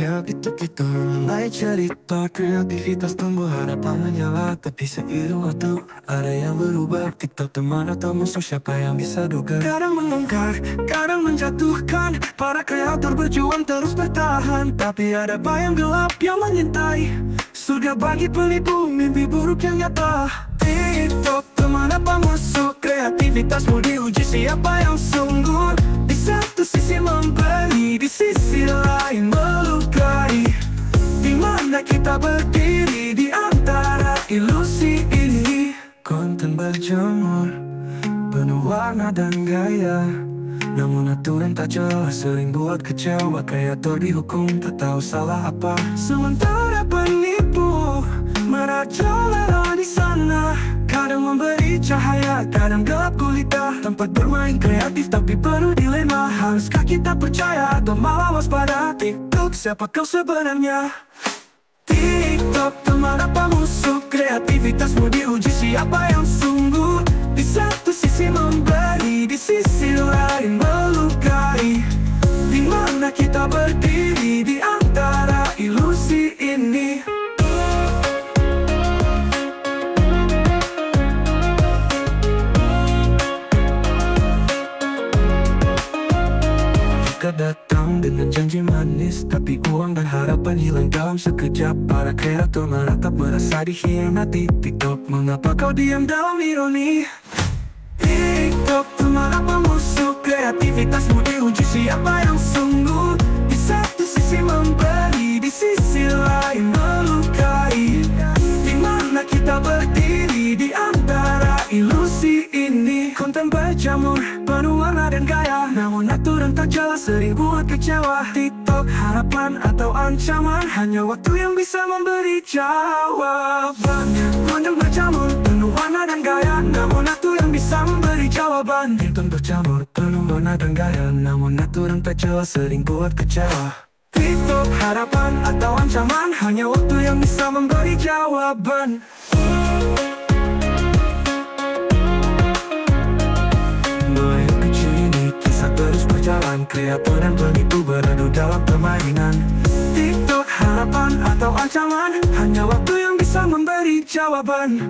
Ya kita mulai cerita. Kreativitas tumbuh harapan menyala. Tapi seiring waktu ada yang berubah. TikTok teman atau musuh, siapa yang bisa duga. Kadang mengangkat, kadang menjatuhkan. Para kreator berjuang terus bertahan. Tapi ada bayang gelap yang mengintai. Surga bagi penipu, mimpi buruk yang nyata. TikTok teman apa musuh? Kreativitasmu diuji, siapa yang sungguh. Di satu sisi memberi, di sisi lain melukai. Di mana kita berdiri di antara ilusi ini? Konten berjamur, penuh warna dan gaya. Namun aturan tak jelas sering buat kecewa. Kreator dihukum tak tahu salah apa. Sementara penipu merajalela di sana. Kadang memberi cahaya, kadang gelap gulita. Tempat bermain kreatif tapi penuh dilema. Haruskah kita percaya atau malah waspada? TikTok, siapa kau sebenarnya? TikTok teman apa musuh? Kreativitasmu diuji, siapa yang sungguh. Di satu sisi memberi, di sisi lain melukai. Di mana kita berdiri di antara ilusi ini? Jika datang dengan janji manis, tapi uang dan harapan hilang dalam sekejap. Para kreator meratap merasa dikhianati. TikTok, mengapa kau diam dalam ironi? TikTok teman apa musuh? Kreativitasmu diuji, siapa yang sungguh. Di satu sisi memberi, di sisi lain melukai. Di mana kita berdiri di antara ilusi ini? Konten berjamur, penuh warna dan gaya. Namun aturan tak jelas sering buat kecewa. TikTok harapan atau ancaman? Hanya waktu yang bisa memberi jawaban. Konten berjamur, penuh warna dan gaya. Namun aturan bisa memberi jawaban. Konten berjamur, penuh warna dan gaya. Namun aturan tak jelas sering buat kecewa. TikTok harapan atau ancaman? Hanya waktu yang bisa memberi jawaban. Terus berjalan, kreator dan penipu beradu dalam permainan. TikTok harapan atau ancaman? Hanya waktu yang bisa memberi jawaban.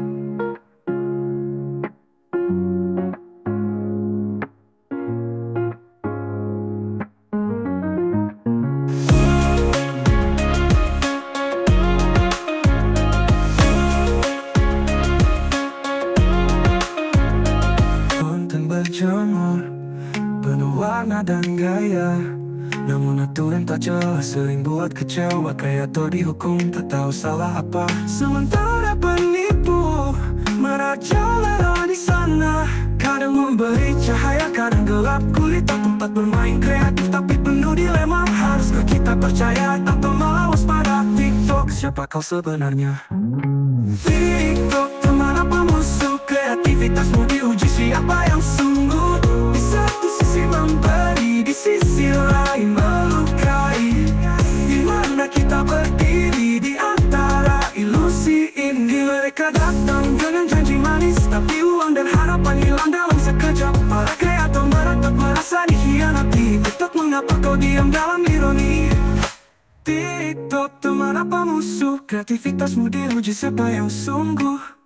Konten berjamur, penuh warna dan gaya. Namun aturan tak jelas sering buat kecewa. Kreator dihukum tak tahu salah apa. Sementara penipu merajalela di sana. Kadang memberi cahaya, kadang gelap gulita. Tempat bermain kreatif tapi penuh dilema. Haruskah kita percaya atau malah waspada? TikTok, siapa kau sebenarnya? TikTok teman apa musuh? Kreativitasmu diuji, siapa yang sungguh. Di satu sisi memberi, di sisi lain melukai. Di mana kita berdiri di antara ilusi ini? Mereka datang dengan janji manis, tapi uang dan harapan hilang dalam sekejap. Para kreator meratap merasa dikhianati. TikTok, mengapa kau diam dalam ironi? TikTok teman apa musuh? Kreativitasmu diuji, siapa yang sungguh.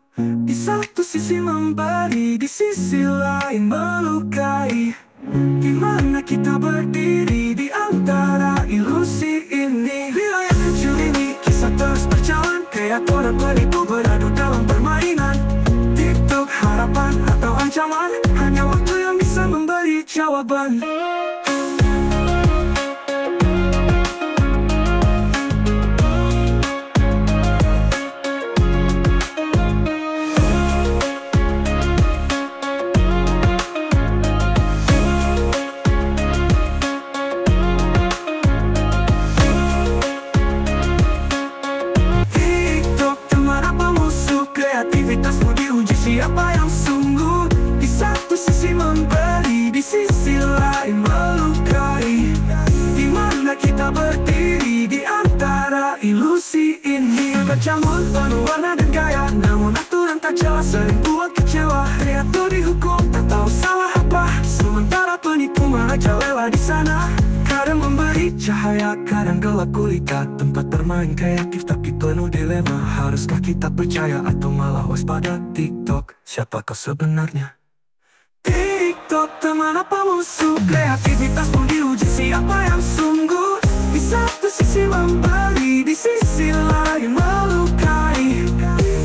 Di satu sisi memberi, di sisi lain melukai. Di mana kita berdiri di antara ilusi ini? Riwayat kecil ini, kisah terus berjalan. Kreator dan penipu beradu dalam permainan. TikTok harapan atau ancaman? Hanya waktu yang bisa memberi jawaban. Kreativitasmu diuji, siapa yang sungguh. Di satu sisi memberi, di sisi lain melukai. Di mana kita berdiri di antara ilusi ini? Bercampur penuh warna dan gaya. Namun aturan tak jelas sering buat kecewa. Kreator dihukum tak tahu salah apa. Sementara penipu merajalela di sana. Kadang memberi cahaya, kadang gelap gulita. Tempat bermain kreatif tapi penuh dilema. Haruskah kita percaya atau malah waspada? TikTok, siapa kau sebenarnya? TikTok, teman apa musuh? Kreativitas pun diuji, siapa yang sungguh? Di satu sisi memberi, di sisi lain melukai.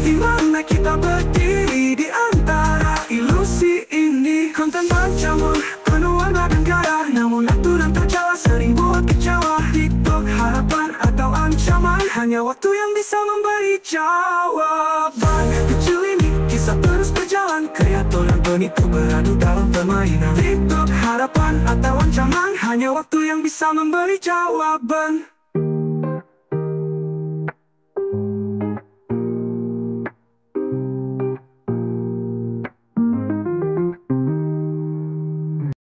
Di mana kita berdiri di antara ilusi ini? Konten berjamur, penuh warna dan gaya, namun aturan tak jelas sering buat kecewa. TikTok, harapan atau ancaman? Hanya waktu yang bisa memberi jawaban. Kecil ini kisah terus berjalan, kreator dan penipu beradu dalam permainan. TikTok, harapan atau ancaman? Hanya waktu yang bisa memberi jawaban.